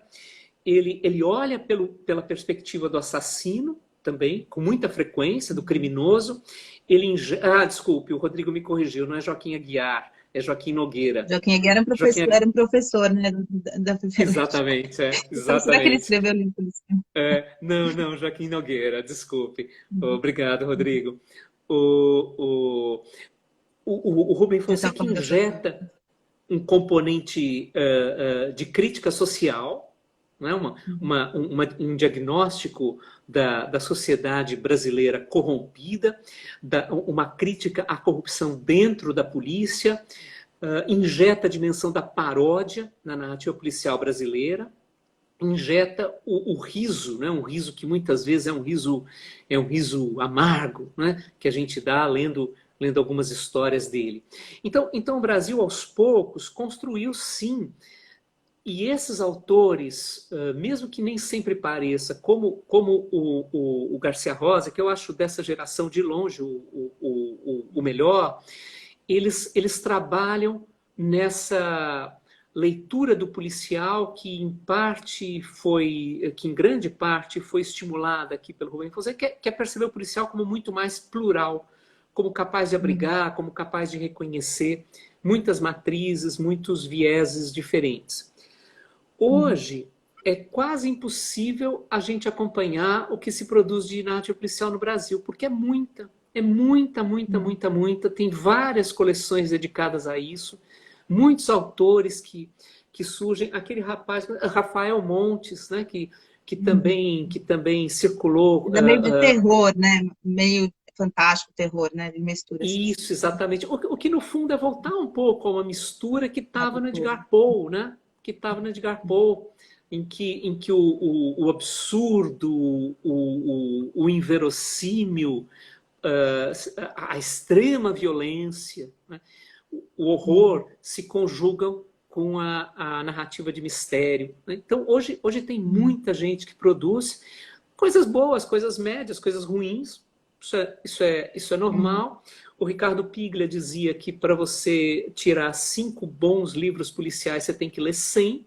Ele olha pela perspectiva do assassino, também, com muita frequência, do criminoso. Desculpe, o Rodrigo me corrigiu, não é Joaquim Aguiar, é Joaquim Nogueira. Joaquim Aguiar era um professor, né, da Exatamente, exatamente. Será que ele escreveu o livro policial? Não, Joaquim Nogueira, desculpe. Obrigado, Rodrigo. O Rubem Fonseca injeta um componente de crítica social, né? Um diagnóstico da sociedade brasileira corrompida, uma crítica à corrupção dentro da polícia, injeta a dimensão da paródia na narrativa policial brasileira, injeta o riso, né? Um riso que muitas vezes é um riso amargo, né? Que a gente dá lendo algumas histórias dele. Então o Brasil, aos poucos, construiu, sim. E esses autores, mesmo que nem sempre pareça, como o Garcia Rosa, que eu acho dessa geração de longe o melhor, eles trabalham nessa leitura do policial que em grande parte foi estimulada aqui pelo Rubem Fonseca, que é perceber o policial como muito mais plural, como capaz de abrigar, como capaz de reconhecer muitas matrizes, muitos vieses diferentes. Hoje, é quase impossível a gente acompanhar o que se produz de narrativa policial no Brasil, porque é muita. Tem várias coleções dedicadas a isso, muitos autores que surgem. Aquele rapaz, Rafael Montes, né, que também circulou. É meio de terror, né? Meio fantástico terror, né? De mistura. Isso, exatamente. O que, no fundo, é voltar um pouco a uma mistura que estava no Edgar Poe, né? Em que o absurdo, o inverossímil, a extrema violência, né? O horror se conjugam com a narrativa de mistério. Né? Então, hoje tem muita gente que produz coisas boas, coisas médias, coisas ruins. Isso é normal. O Ricardo Piglia dizia que para você tirar 5 bons livros policiais, você tem que ler 100.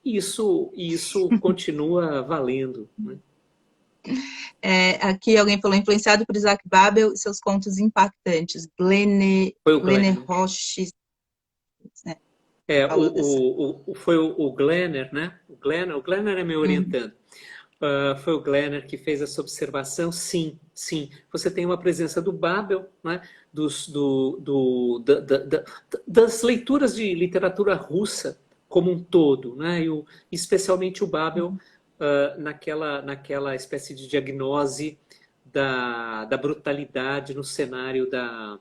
E isso continua valendo. Né? Aqui alguém falou, influenciado por Isaac Babel e seus contos impactantes. Glene Roche. Foi o Glenner, né? O Glenner é meu orientando. Foi o Glenner que fez essa observação. Sim. Você tem uma presença do Babel, né? Das leituras de literatura russa como um todo, né? Especialmente o Babel naquela espécie de diagnose da brutalidade no cenário da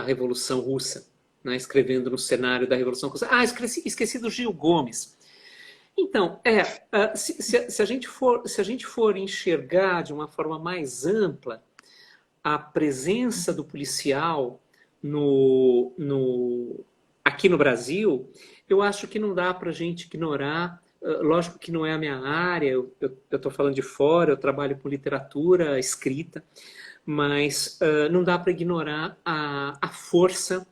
Revolução Russa, né? Escrevendo no cenário da Revolução Russa. Esqueci do Gil Gomes. Então, se a gente for enxergar de uma forma mais ampla a presença do policial aqui no Brasil, eu acho que não dá para a gente ignorar. Lógico que não é a minha área, eu estou falando de fora, eu trabalho com literatura escrita, mas não dá para ignorar a força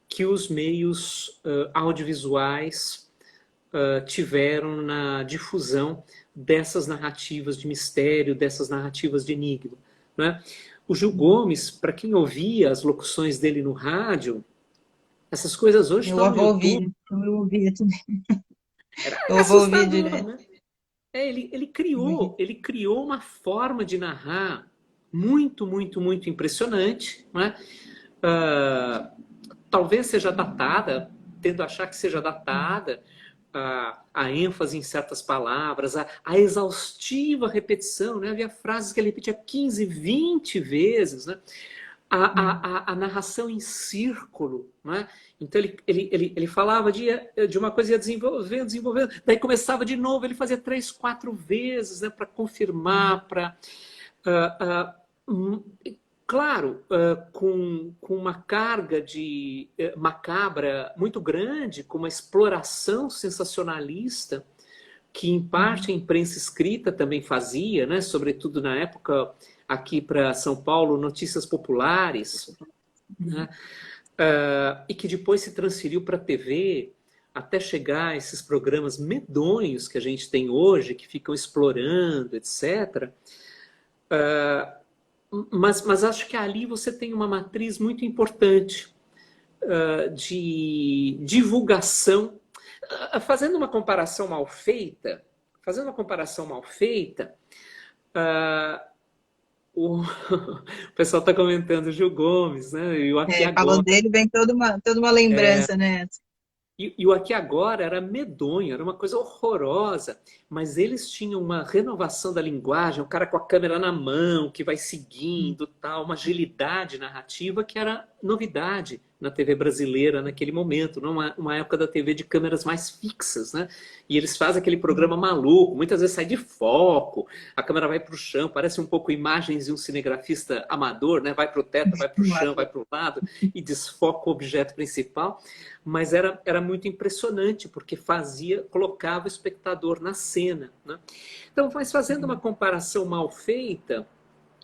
que os meios audiovisuais tiveram na difusão dessas narrativas de mistério, dessas narrativas de enigma, né? O Gil Gomes, para quem ouvia as locuções dele no rádio, essas coisas hoje Eu estão no vou YouTube. ouvir, eu ouvia também. Era Eu vou ouvir assustador, direto. né? Ele criou uma forma de narrar muito, muito, muito impressionante, né? Ah, talvez seja datada, tendo a achar que seja datada, a ênfase em certas palavras, a exaustiva repetição, né? Havia frases que ele repetia 15, 20 vezes, né? A narração em círculo, né? Então ele falava de uma coisa, ia desenvolvendo, desenvolvendo, daí começava de novo, ele fazia 3, 4 vezes, né? Para confirmar, para... claro, com uma carga de macabra muito grande, com uma exploração sensacionalista, que em parte a imprensa escrita também fazia, né? Sobretudo na época aqui para São Paulo, notícias populares, né? E que depois se transferiu para a TV, até chegar a esses programas medonhos que a gente tem hoje, que ficam explorando, etc. Mas acho que ali você tem uma matriz muito importante de divulgação. Fazendo uma comparação mal feita, o pessoal está comentando o Gil Gomes, né? E o Aqui Falou Agora. dele, vem toda uma lembrança, né? E o Aqui Agora era medonho, era uma coisa horrorosa, mas eles tinham uma renovação da linguagem, o cara com a câmera na mão, que vai seguindo, tal, uma agilidade narrativa que era novidade na TV brasileira naquele momento, numa uma época da TV de câmeras mais fixas, né? E eles fazem aquele programa maluco, muitas vezes sai de foco, a câmera vai para o chão, parece um pouco imagens de um cinegrafista amador, né? Vai para o teto, vai para o chão, vai para o lado e desfoca o objeto principal. Mas era muito impressionante, porque colocava o espectador na cena, né? Então, mas fazendo uma comparação mal feita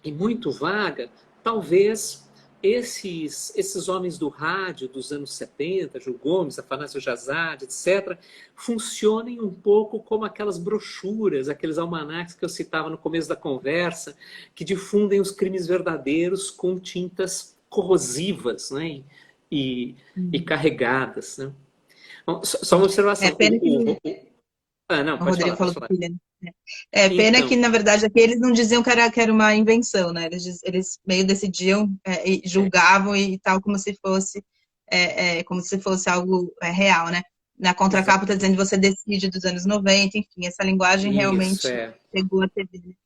e muito vaga, talvez esses homens do rádio dos anos 70, Gil Gomes, Afanásio Jazade, etc., funcionem um pouco como aquelas brochuras, aqueles almanacs que eu citava no começo da conversa, que difundem os crimes verdadeiros com tintas corrosivas, né? E carregadas, né? Bom, só uma observação. Pena que Não, o pode Rodrigo falar, pode falou do falar. pilha. Pena que, Então, na verdade, aqui eles não diziam que era uma invenção, né? Eles meio decidiam e julgavam e tal, como se fosse algo real, né? Na contracapa está dizendo você decide dos anos 90, enfim, essa linguagem isso, realmente pegou a TV.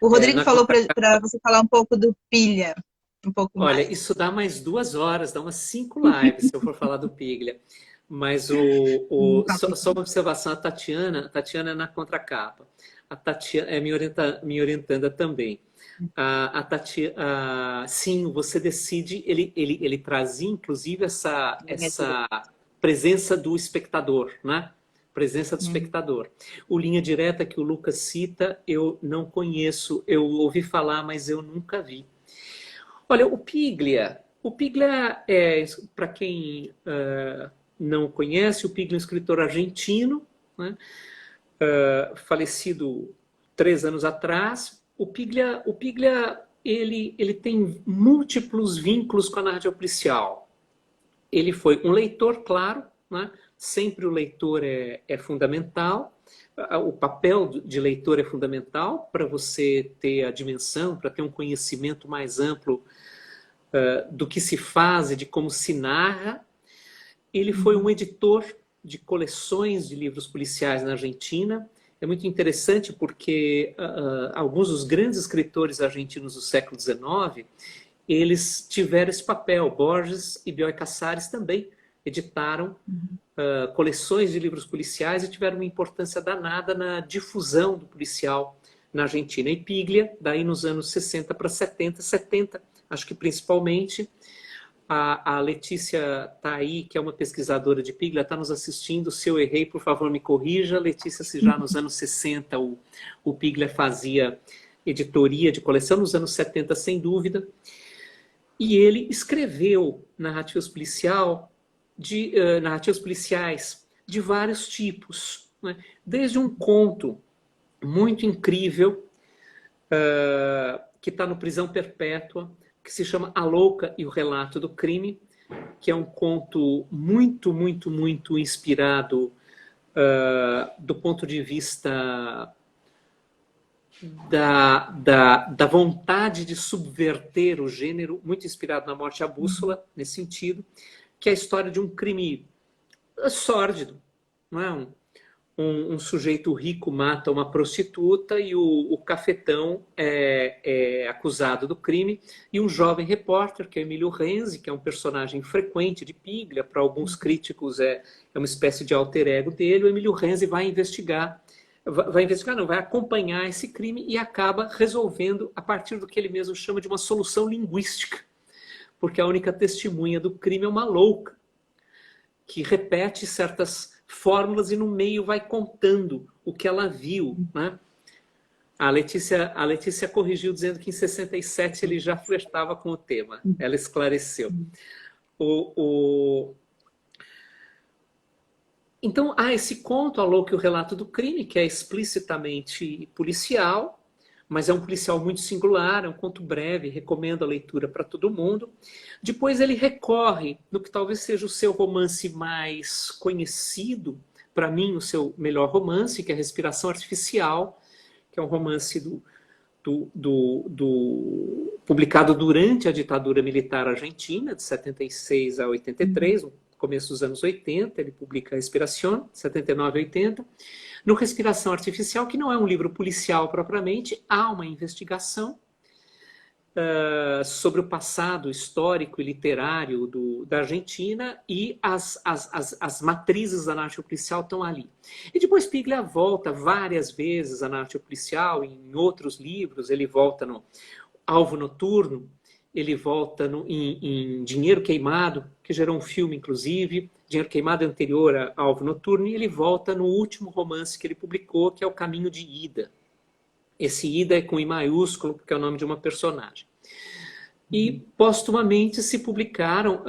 O é, Rodrigo na falou contra... para você falar um pouco do pilha, um pouco Olha, mais. isso dá mais 2 horas, dá umas 5 lives se eu for falar do Piglia. Mas só uma observação, a Tatiana é na contracapa. A Tatiana é minha orientanda também. Sim, você decide, ele trazia inclusive essa presença do espectador, né? Presença do espectador. O Linha Direta que o Lucas cita, eu não conheço, eu ouvi falar, mas eu nunca vi. Olha, o Piglia é, para quem não conhece, o Piglia é um escritor argentino, né? Falecido 3 anos atrás. O Piglia ele tem múltiplos vínculos com a narrativa policial. Ele foi um leitor, claro, né? Sempre o leitor é fundamental. O papel de leitor é fundamental para você ter a dimensão, para ter um conhecimento mais amplo do que se faz e de como se narra. Ele foi um editor de coleções de livros policiais na Argentina. É muito interessante porque alguns dos grandes escritores argentinos do século XIX, eles tiveram esse papel. Borges e Bioy Casares também editaram coleções de livros policiais e tiveram uma importância danada na difusão do policial na Argentina. E Piglia, daí nos anos 60 para 70, 70, acho que principalmente. A Letícia está aí, que é uma pesquisadora de Piglia, está nos assistindo. Se eu errei, por favor, me corrija. Letícia, se já nos anos 60 o Piglia fazia editoria de coleção, nos anos 70, sem dúvida. E ele escreveu narrativas policiais de vários tipos, né? Desde um conto muito incrível, que está no Prisão Perpétua, que se chama A Louca e o Relato do Crime, que é um conto muito, muito, muito inspirado do ponto de vista da vontade de subverter o gênero, muito inspirado na Morte à Bússola, nesse sentido, que é a história de um crime sórdido, não é? Um sujeito rico mata uma prostituta e o cafetão é acusado do crime, e um jovem repórter, que é Emílio Renzi, que é um personagem frequente de Piglia, para alguns críticos é uma espécie de alter ego dele. O Emílio Renzi vai investigar, vai acompanhar esse crime e acaba resolvendo a partir do que ele mesmo chama de uma solução linguística, porque a única testemunha do crime é uma louca, que repete certas fórmulas e no meio vai contando o que ela viu, né? A Letícia corrigiu dizendo que em 67 ele já flertava com o tema. Ela esclareceu. Então, há esse conto, A Louca e o Relato do Crime, que é explicitamente policial, mas é um policial muito singular, é um conto breve, recomendo a leitura para todo mundo. Depois ele recorre no que talvez seja o seu romance mais conhecido, para mim o seu melhor romance, que é Respiração Artificial, que é um romance publicado durante a ditadura militar argentina, de 76 a 83, no começo dos anos 80, ele publica Respiração, 79 a 80. No Respiração Artificial, que não é um livro policial propriamente, há uma investigação sobre o passado histórico e literário da Argentina, e as matrizes da narrativa policial estão ali. E depois Piglia volta várias vezes à narrativa policial, em outros livros. Ele volta no Alvo Noturno, ele volta em Dinheiro Queimado, que gerou um filme, inclusive. Dinheiro Queimado é anterior a Alvo Noturno, e ele volta no último romance que ele publicou, que é O Caminho de Ida. Esse Ida é com I maiúsculo, porque é o nome de uma personagem. E, póstumamente, se publicaram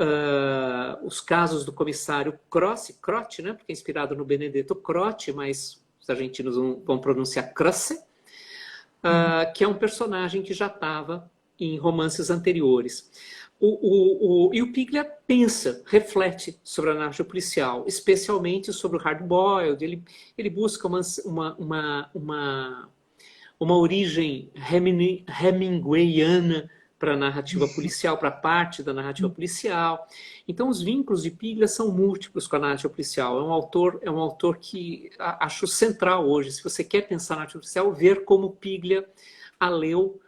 os casos do comissário Croce, né? Porque é inspirado no Benedetto Croce, mas os argentinos vão pronunciar Croce, que é um personagem que já estava em romances anteriores. E o Piglia pensa, reflete sobre a narrativa policial, especialmente sobre o hard-boiled. Ele busca uma origem hemingwayana para a narrativa policial, para a parte da narrativa policial. Então, os vínculos de Piglia são múltiplos com a narrativa policial. É um autor que acho central hoje. Se você quer pensar na narrativa policial, ver como Piglia a leu,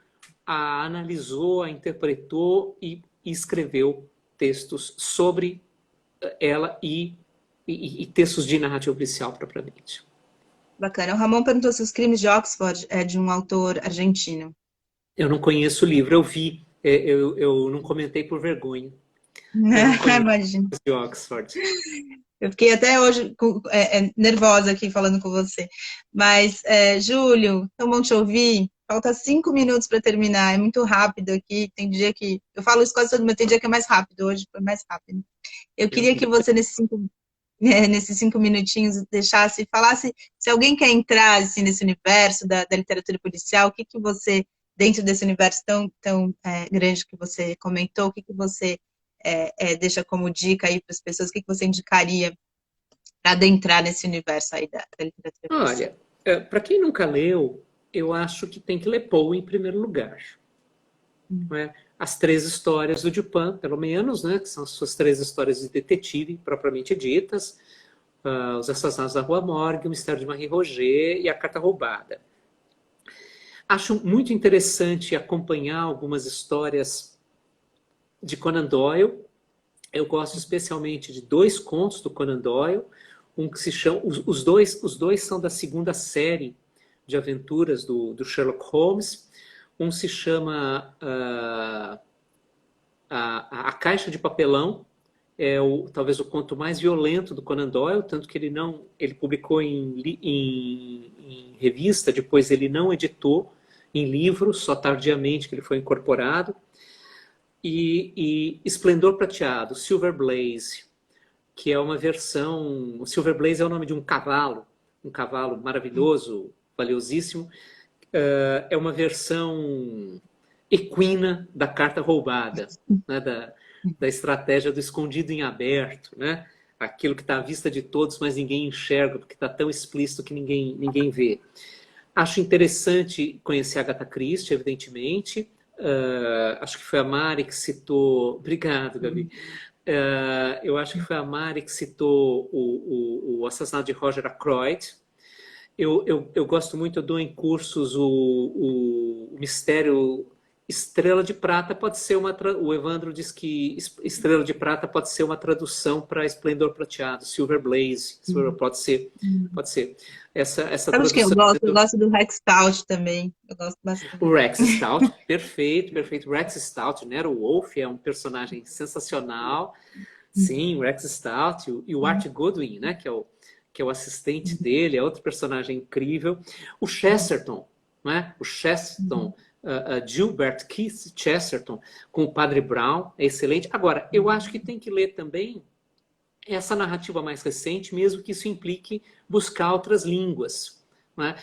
a analisou, a interpretou e escreveu textos sobre ela e textos de narrativa policial propriamente. Bacana. O Ramon perguntou se Os Crimes de Oxford é de um autor argentino. Eu não conheço o livro, eu vi, eu não comentei por vergonha. Imagina. De Oxford. Eu fiquei até hoje nervosa aqui falando com você. Mas, Júlio, tão bom te ouvir. Falta 5 minutos para terminar, é muito rápido aqui. Tem dia que. Eu falo isso quase todo mundo, tem dia que é mais rápido. Hoje foi mais rápido. Eu queria que você, nesses 5 minutinhos, falasse se alguém quer entrar assim, nesse universo da literatura policial, o que você, dentro desse universo tão grande que você comentou, o que você deixa como dica aí para as pessoas, o que você indicaria para adentrar nesse universo aí da literatura policial? Olha, para quem nunca leu, eu acho que tem que ler Poe em primeiro lugar. Não é? As 3 histórias do Dupin, pelo menos, né, que são as suas 3 histórias de detetive propriamente ditas, Os Assassinatos da Rua Morgue, O Mistério de Marie Roget e A Carta Roubada. Acho muito interessante acompanhar algumas histórias de Conan Doyle, Eu gosto especialmente de dois contos do Conan Doyle, um que se chama, os dois são da segunda série de aventuras do Sherlock Holmes. Um se chama a Caixa de Papelão, talvez o conto mais violento do Conan Doyle, tanto que ele publicou em revista, depois ele não editou em livro, só tardiamente que ele foi incorporado. E Esplendor Prateado, Silver Blaze, que é uma versão... O Silver Blaze é o nome de um cavalo maravilhoso, valiosíssimo. É uma versão equina da carta roubada, né? Da estratégia do escondido em aberto, né? Aquilo que está à vista de todos, mas ninguém enxerga, porque está tão explícito que ninguém vê. Acho interessante conhecer a Agatha Christie, evidentemente. Acho que foi a Mari que citou... Obrigado, Gabi. Eu acho que foi a Mari que citou o assassinato de Roger Ackroyd. Eu gosto muito, eu dou em cursos o mistério Estrela de Prata pode ser o Evandro diz que Estrela de Prata pode ser uma tradução para Esplendor Prateado, Silver Blaze, pode ser. Essa Sabe de quem tradução. eu gosto do Rex Stout também. Eu gosto bastante. O Rex Stout, perfeito. Rex Stout, Nero Wolfe é um personagem sensacional. Sim, o Rex Stout e o Art Goodwin, né, que é o assistente dele, é outro personagem incrível. O Chesterton, né? O Chesterton, Gilbert Keith Chesterton, com o Padre Brown, é excelente. Agora, eu acho que tem que ler também essa narrativa mais recente, mesmo que isso implique buscar outras línguas, né?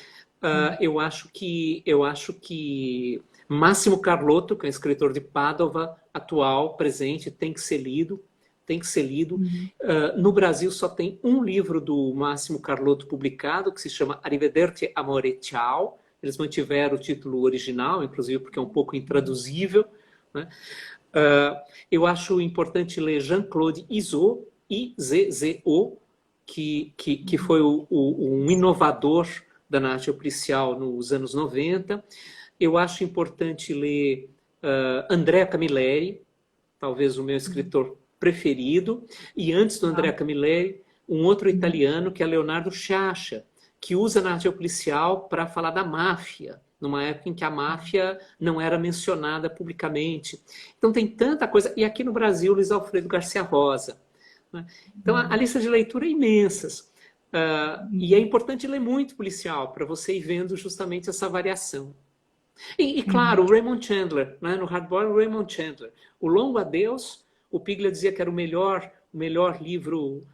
Eu acho que Máximo Carlotto, que é um escritor de Padova, atual, presente, tem que ser lido. No Brasil só tem um livro do Máximo Carlotto publicado, que se chama Arrivederci, Amore, Ciao. Eles mantiveram o título original, inclusive porque é um pouco intraduzível, né? Eu acho importante ler Jean-Claude Izzo, I-Z-Z-O, que foi um inovador da narrativa policial nos anos 90. Eu acho importante ler Andrea Camilleri, talvez o meu escritor preferido, e antes do Andrea Camilleri, um outro italiano, que é Leonardo Sciascia, que usa a narrativa policial para falar da máfia, numa época em que a máfia não era mencionada publicamente. Então tem tanta coisa. E aqui no Brasil, Luiz Alfredo Garcia Rosa, né? Então a lista de leitura é imensas. E é importante ler muito policial, para você ir vendo justamente essa variação. E claro, o Raymond Chandler, né? No Hardboiled, o Raymond Chandler. O Longo Adeus, o Piglia dizia que era o melhor livro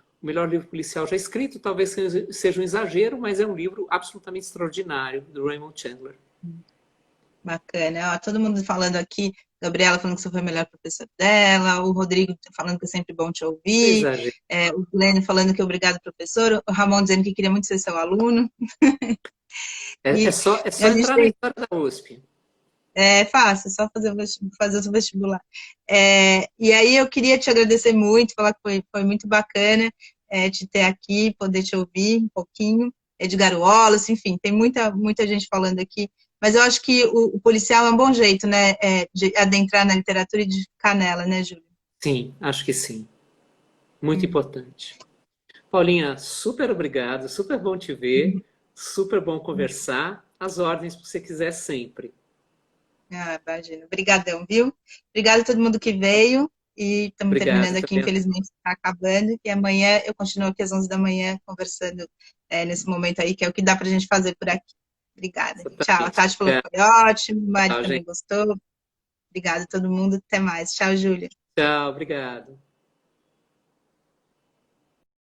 policial já escrito, talvez seja um exagero, mas é um livro absolutamente extraordinário, do Raymond Chandler. Bacana. Ó, todo mundo falando aqui, Gabriela falando que você foi o melhor professor dela, o Rodrigo falando que é sempre bom te ouvir, o Glenn falando que obrigado, professor, o Ramon dizendo que queria muito ser seu aluno. É só entrar na história da USP. É fácil, só fazer o vestibular. E aí eu queria te agradecer muito, falar que foi muito bacana te ter aqui, poder te ouvir um pouquinho. Edgar Wallace, enfim, tem muita gente falando aqui. Mas eu acho que o policial é um bom jeito, né, de adentrar na literatura e de ficar nela, né, Júlia? Sim, acho que sim. Muito importante. Paulinha, super obrigado, super bom te ver, super bom conversar. As ordens, se você quiser, sempre. Imagina. Obrigadão, viu? Obrigada a todo mundo que veio. E estamos terminando aqui, infelizmente, está acabando. E amanhã eu continuo aqui às 11 da manhã conversando nesse momento aí, que é o que dá para a gente fazer por aqui. Obrigada. Tchau. A Tati falou que foi ótimo, o Mari também gostou. Obrigada a todo mundo. Até mais. Tchau, Júlia. Tchau, obrigado.